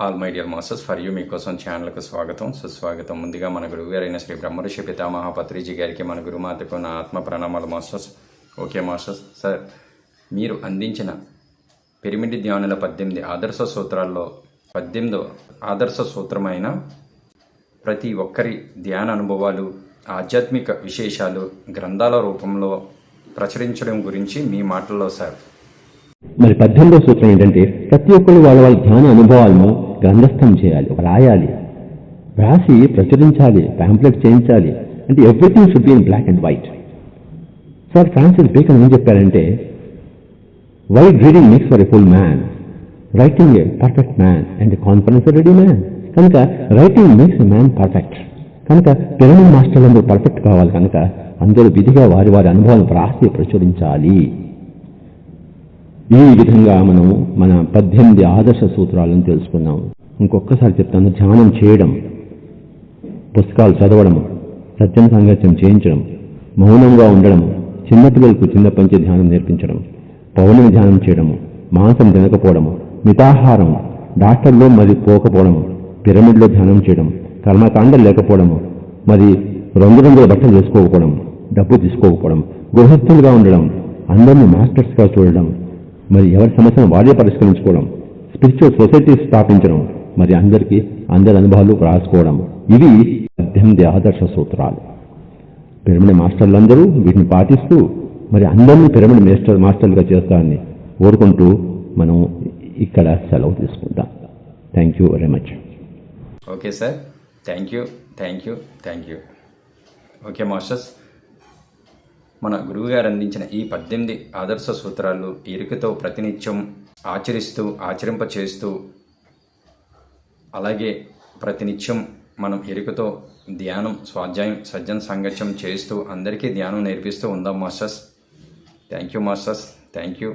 All my dear masters for you మీకోసం ఛానల్కు స్వాగతం సుస్వాగతం. ముందుగా మన గురువు గారైన శ్రీ బ్రహ్మర్షి పితామహ పత్రిజీ గారికి, మన గురుమాతకు నా ఆత్మ ప్రణామాలు మాస్టర్స్. ఓకే మాస్టర్స్, సార్ మీరు అందించిన పిరమిడ్ ధ్యానుల 18 ఆదర్శ సూత్రాల్లో 18వ ఆదర్శ సూత్రమైన ప్రతి ఒక్కరి ధ్యాన అనుభవాలు, ఆధ్యాత్మిక విశేషాలు గ్రంథాల రూపంలో ప్రచురించడం గురించి మీ మాటల్లో సార్. మరి 18వ సూత్రం ఏంటంటే, ప్రతి ఒక్కరు వాళ్ళ ధ్యాన అనుభవాలను గ్రంథస్థం చేయాలి, రాయాలి, రాసి ప్రచురించాలి, ప్యాంప్లెట్ చేయించాలి. అంటే everything should be in black and white. Sir Francis Bacon ఏం చెప్పారంటే, wide reading makes for a full man, writing a perfect man and confidence ready man. కనుక writing makes a man perfect. కనుక pyramid మాస్టర్లు అందరూ perfect కావాలి. కనుక అందరూ విధిగా వారి వారి అనుభవాలను రాసి ప్రచురించాలి. ఈ విధంగా మనం మన 18 ఆదర్శ సూత్రాలను తెలుసుకున్నాం. ఇంకొకసారి చెప్తాను. ధ్యానం చేయడం, పుస్తకాలు చదవడం, సత్యం సాంగత్యం చేయించడం, మౌనంగా ఉండడం, చిన్నపిల్లలకు చిన్నప్పటి నుంచి ధ్యానం నేర్పించడం, పౌర్ణమి ధ్యానం చేయడము, మాంసం తినకపోవడము, మితాహారం, డాక్టర్లో మరి పోకపోవడము, పిరమిడ్లో ధ్యానం చేయడం, కర్మకాండలు లేకపోవడము, మరి రంగురంగుల బట్టలు వేసుకోకపోవడం, డబ్బు తీసుకోకపోవడం, గృహస్థులుగా ఉండడం, అందరినీ మాస్టర్స్గా చూడడం, మరి ఎవరి సమస్యను వారే పరిష్కరించుకోవడం, స్పిరిచువల్ సొసైటీస్ స్థాపించడం, మరి అందరికీ అందరి అనుభవాలు రాసుకోవడం. ఇవి 18 ఆదర్శ సూత్రాలు. పిరమిడ్ మాస్టర్లందరూ వీటిని పాటిస్తూ మరి అందరినీ పిరమిడ్ మాస్టర్లుగా చేస్తారని కోరుకుంటూ మనం ఇక్కడ సెలవు తీసుకుంటాం. Thank you very much. Okay sir, thank you. Okay masters, మన గురువుగారు అందించిన ఈ 18 ఆదర్శ సూత్రాలు ఎరుకతో ప్రతినిత్యం ఆచరింపచేస్తూ, అలాగే ప్రతినిత్యం మనం ఎరుకతో ధ్యానం, స్వాధ్యాయం, సజ్జన సాంగత్యం చేస్తూ అందరికీ ధ్యానం నేర్పిస్తూ ఉందాం masters. Thank you masters. Thank you.